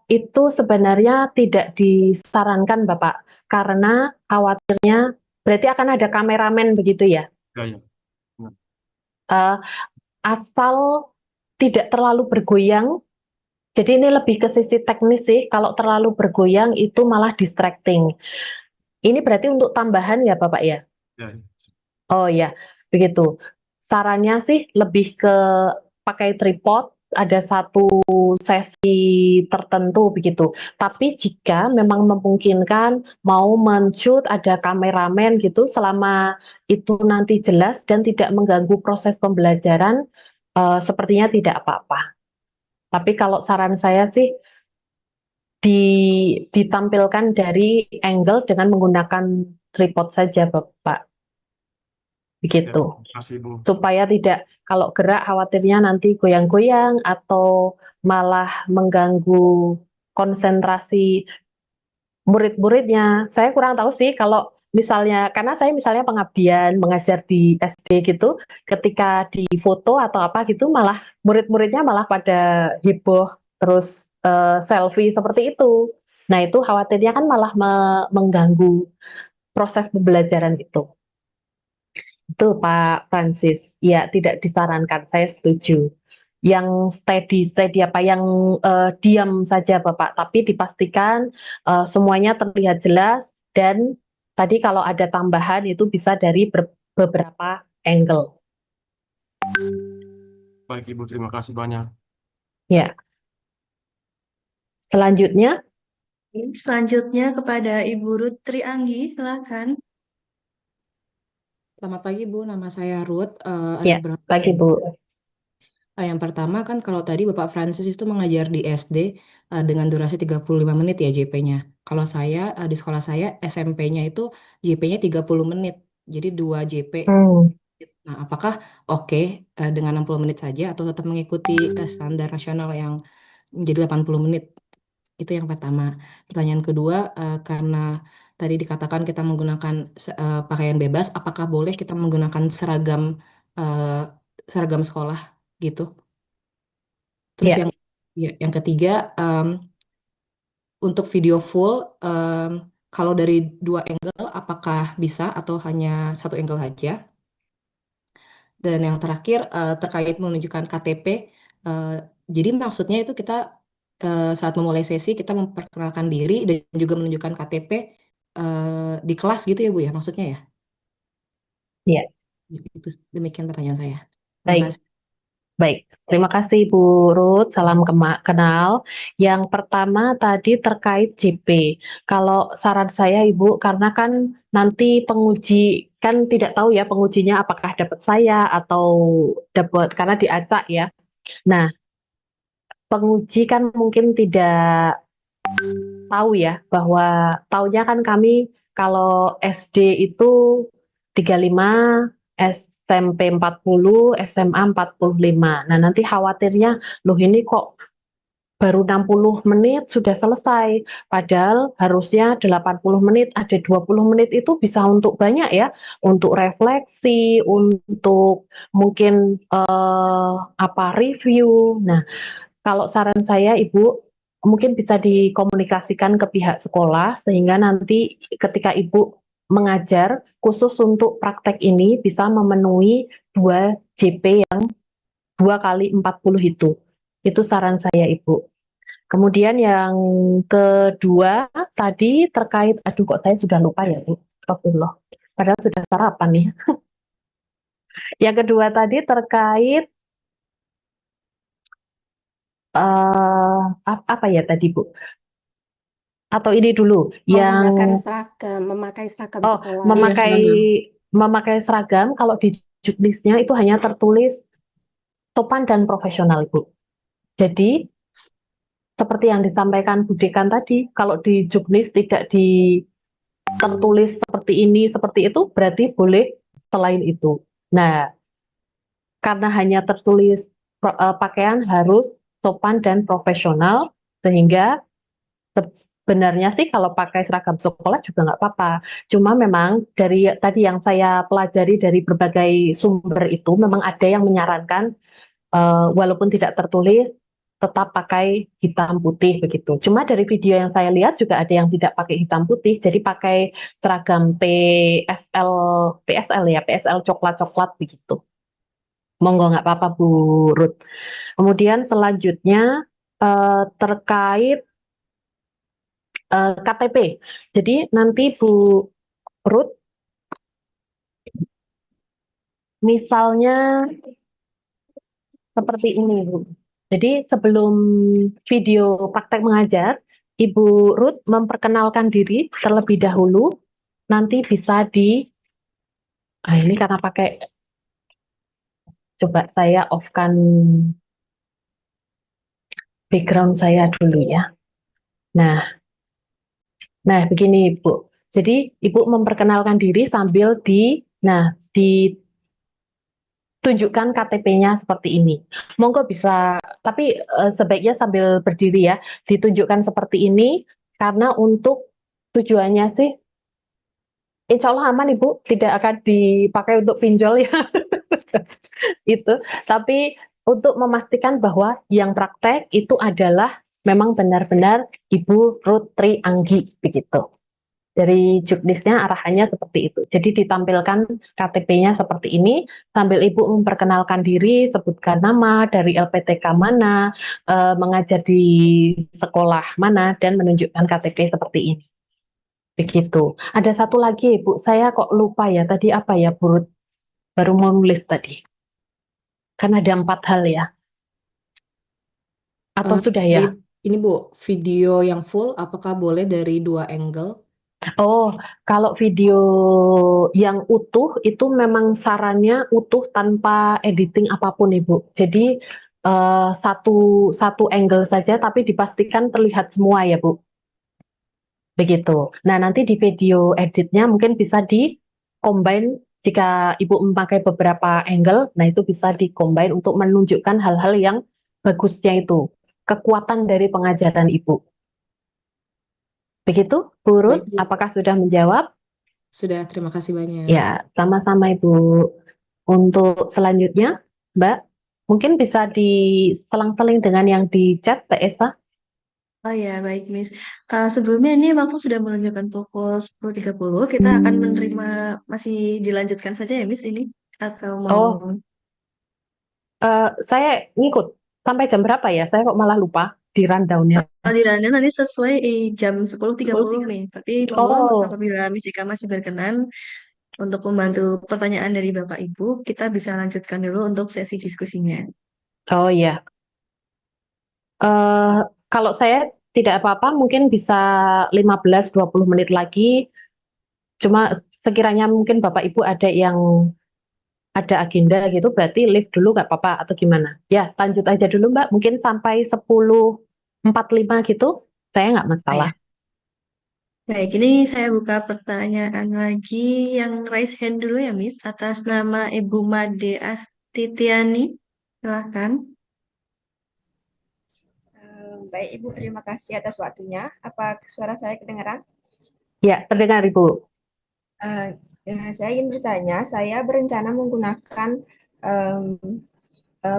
Itu sebenarnya tidak disarankan, Bapak, karena khawatirnya berarti akan ada kameramen begitu ya? Ya, ya. Nah, Eh, Asal tidak terlalu bergoyang. Jadi ini lebih ke sisi teknis sih. Kalau terlalu bergoyang itu malah distracting. Ini berarti untuk tambahan ya, Bapak ya? ya, ya. Oh ya, begitu. Sarannya sih lebih ke pakai tripod, ada satu sesi tertentu begitu. Tapi jika memang memungkinkan mau men-shoot ada kameramen gitu, selama itu nanti jelas dan tidak mengganggu proses pembelajaran, sepertinya tidak apa-apa. Tapi kalau saran saya sih ditampilkan dari angle dengan menggunakan tripod saja, Bapak. Ya, Begitu. kasih Bu. Supaya tidak, kalau gerak khawatirnya nanti goyang-goyang atau malah mengganggu konsentrasi murid-muridnya. Saya kurang tahu sih kalau misalnya, karena saya misalnya pengabdian mengajar di SD gitu, ketika di foto atau apa gitu malah murid-muridnya malah pada heboh terus selfie seperti itu. Nah itu khawatirnya kan malah mengganggu proses pembelajaran itu. Itu Pak Francis, ya tidak disarankan, saya setuju. Yang steady apa yang diam saja Bapak, tapi dipastikan semuanya terlihat jelas dan tadi kalau ada tambahan itu bisa dari beberapa angle. Baik Ibu, terima kasih banyak. Ya, selanjutnya Selanjutnya kepada Ibu Ruth Trianggi, silakan. Selamat pagi Bu, nama saya Ruth. Ada ya beberapa. bagi Bu. Yang pertama kan kalau tadi Bapak Francis itu mengajar di SD dengan durasi 35 menit ya JP-nya. Kalau saya di sekolah saya SMP-nya itu JP-nya 30 menit. Jadi 2 JP. Hmm, Nah, apakah oke dengan 60 menit saja atau tetap mengikuti standar nasional yang menjadi 80 menit? Itu yang pertama. Pertanyaan kedua, karena tadi dikatakan kita menggunakan pakaian bebas, apakah boleh kita menggunakan eh, seragam sekolah gitu? Terus ya, yang ketiga, untuk video full, kalau dari dua angle, apakah bisa atau hanya satu angle saja? Dan yang terakhir, terkait menunjukkan KTP, eh, jadi maksudnya itu kita saat memulai sesi kita memperkenalkan diri dan juga menunjukkan KTP di kelas gitu ya Bu ya maksudnya ya. ya, Itu demikian pertanyaan saya. Terima baik. kasih. Baik, terima kasih Bu Ruth. Salam kenal. Yang pertama tadi terkait JP. Kalau saran saya Ibu, karena kan nanti penguji kan tidak tahu ya pengujinya apakah dapat saya atau dapat karena diacak ya. Nah, penguji kan mungkin tidak tahu ya bahwa taunya kan kami kalau SD itu 35, SMP 40, SMA 45. Nah, nanti khawatirnya loh ini kok baru 60 menit sudah selesai. Padahal harusnya 80 menit, ada 20 menit itu bisa untuk banyak ya, untuk refleksi, untuk mungkin apa review. Nah, kalau saran saya, Ibu, mungkin bisa dikomunikasikan ke pihak sekolah, sehingga nanti ketika Ibu mengajar, khusus untuk praktek ini bisa memenuhi 2 JP yang 2 kali 40 itu. Itu saran saya, Ibu. Kemudian yang kedua, tadi terkait, aduh kok saya sudah lupa ya, Bu. Astagfirullah. Padahal sudah sarapan nih. Yang kedua tadi terkait, apa ya tadi, Bu? Atau ini dulu yang memakai seragam oh sekolah. Iya, memakai seragam. memakai seragam kalau di juknisnya itu hanya tertulis sopan dan profesional, Bu. Jadi seperti yang disampaikan Bu Dekan tadi, kalau di juknis tidak tertulis seperti ini seperti itu berarti boleh selain itu. Nah, karena hanya tertulis pakaian harus sopan dan profesional, sehingga sebenarnya sih kalau pakai seragam sekolah juga nggak apa-apa. Cuma memang dari tadi yang saya pelajari dari berbagai sumber itu memang ada yang menyarankan walaupun tidak tertulis tetap pakai hitam putih begitu. Cuma dari video yang saya lihat juga ada yang tidak pakai hitam putih, jadi pakai seragam PSL ya, PSL coklat-coklat begitu. Monggo nggak apa-apa Bu Ruth. Kemudian selanjutnya terkait KTP. Jadi nanti Bu Ruth, misalnya seperti ini Bu. Jadi sebelum video praktek mengajar, Ibu Ruth memperkenalkan diri terlebih dahulu, nanti bisa ini karena pakai, coba saya off-kan background saya dulu ya. Nah begini Ibu. Jadi Ibu memperkenalkan diri sambil ditunjukkan KTP-nya seperti ini. Monggo bisa, tapi sebaiknya sambil berdiri ya, ditunjukkan seperti ini, karena untuk tujuannya sih, insya Allah aman Ibu, tidak akan dipakai untuk pinjol ya, itu. Tapi untuk memastikan bahwa yang praktek itu adalah memang benar-benar Ibu Ruth Trianggi, begitu. Dari juknisnya arahannya seperti itu. Jadi ditampilkan KTP-nya seperti ini, sambil Ibu memperkenalkan diri, sebutkan nama, dari LPTK mana, mengajar di sekolah mana, dan menunjukkan KTP seperti ini. Begitu. Ada satu lagi Ibu, saya kok lupa ya, tadi apa ya Bu Ruth? Baru mau nulis tadi. Kan ada 4 hal ya. Atau sudah ya? Ini Bu, video yang full apakah boleh dari 2 angle? Oh, kalau video yang utuh itu memang sarannya utuh tanpa editing apapun, Ibu. Jadi satu angle saja, tapi dipastikan terlihat semua ya, Bu. Begitu. Nah, nanti di video editnya mungkin bisa di-combine jika Ibu memakai beberapa angle, nah itu bisa di-combine untuk menunjukkan hal-hal yang bagusnya itu, kekuatan dari pengajaran Ibu. Begitu, Bu Ruth, Baik, Bu. apakah sudah menjawab? Sudah, terima kasih banyak. Ya, sama-sama Ibu. Untuk selanjutnya, Mbak, mungkin bisa diselang-seling dengan yang di chat, Mbak Esa. Oh ya, baik Miss. Sebelumnya ini waktu sudah menunjukkan pukul 10.30. Kita akan menerima, masih dilanjutkan saja ya Miss ini? Atau mau... Oh, saya ngikut. Sampai jam berapa ya? Saya kok malah lupa di rundown-nya. Alirannya nanti sesuai jam 10.30 nih. Tapi monggo Oh, apabila Miss Ika masih berkenan untuk membantu pertanyaan dari Bapak Ibu, kita bisa lanjutkan dulu untuk sesi diskusinya. oh ya. Kalau saya tidak apa-apa, mungkin bisa 15-20 menit lagi. Cuma sekiranya mungkin Bapak Ibu ada yang ada agenda gitu, berarti lift dulu nggak apa-apa atau gimana? Ya, lanjut aja dulu Mbak. Mungkin sampai 10.45 gitu, saya nggak masalah. Baik, ini saya buka pertanyaan lagi yang raise hand dulu ya Miss, atas nama Ibu Made Astitiani. Silakan. Baik Ibu, terima kasih atas waktunya. Apa suara saya kedengaran? Ya, terdengar Ibu. Saya ingin bertanya, saya berencana menggunakan em,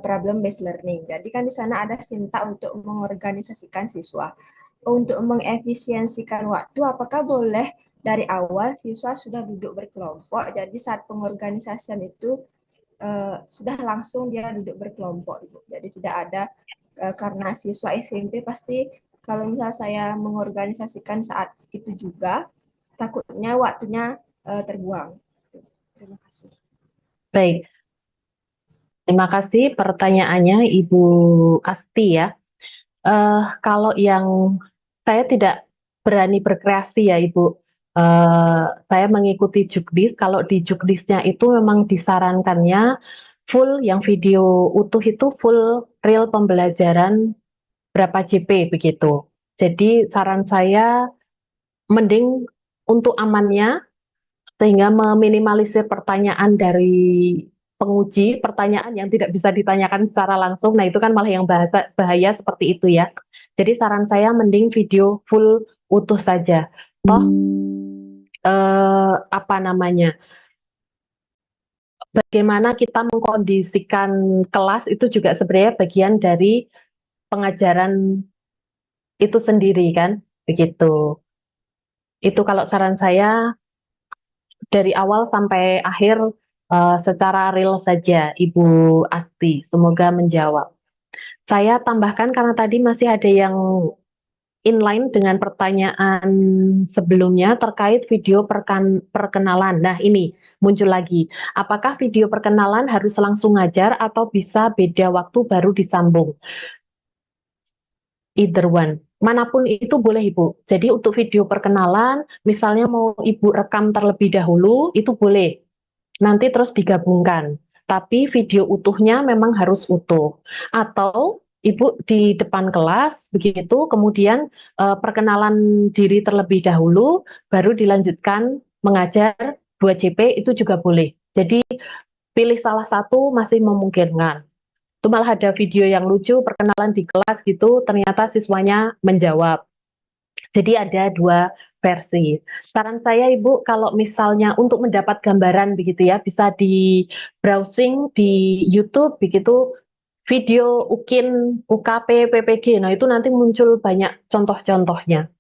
problem based learning. Jadi kan di sana ada Sinta untuk mengorganisasikan siswa. Untuk mengefisiensikan waktu, apakah boleh dari awal siswa sudah duduk berkelompok? Jadi saat pengorganisasian itu sudah langsung dia duduk berkelompok, Ibu. Jadi tidak ada karena siswa SMP pasti kalau misalnya saya mengorganisasikan saat itu juga takutnya waktunya terbuang. Terima kasih. Baik, terima kasih pertanyaannya Ibu Asti ya. Kalau yang saya tidak berani berkreasi ya Ibu, saya mengikuti juknis. Kalau di juknisnya itu memang disarankannya full yang video utuh itu full real pembelajaran berapa JP begitu. Jadi saran saya mending untuk amannya sehingga meminimalisir pertanyaan dari penguji, pertanyaan yang tidak bisa ditanyakan secara langsung. Nah, itu kan malah yang bahaya seperti itu ya. Jadi saran saya mending video full utuh saja. Toh apa namanya? Bagaimana kita mengkondisikan kelas itu juga sebenarnya bagian dari pengajaran itu sendiri kan, begitu. Itu kalau saran saya dari awal sampai akhir secara real saja, Ibu Asti. Semoga menjawab. Saya tambahkan karena tadi masih ada yang inline dengan pertanyaan sebelumnya terkait video perkenalan. Nah, ini muncul lagi. Apakah video perkenalan harus langsung ngajar atau bisa beda waktu baru disambung? Either one. Manapun itu boleh, Ibu. Jadi untuk video perkenalan, misalnya mau Ibu rekam terlebih dahulu, itu boleh. Nanti terus digabungkan. Tapi video utuhnya memang harus utuh. Atau Ibu di depan kelas, begitu, kemudian perkenalan diri terlebih dahulu, baru dilanjutkan mengajar 2CP, itu juga boleh. Jadi pilih salah satu masih memungkinkan. Itu malah ada video yang lucu, perkenalan di kelas gitu, ternyata siswanya menjawab. Jadi ada dua versi. Saran saya Ibu, kalau misalnya untuk mendapat gambaran begitu ya, bisa di browsing di YouTube begitu, video UKIN, UKP, PPG. Nah itu nanti muncul banyak contoh-contohnya.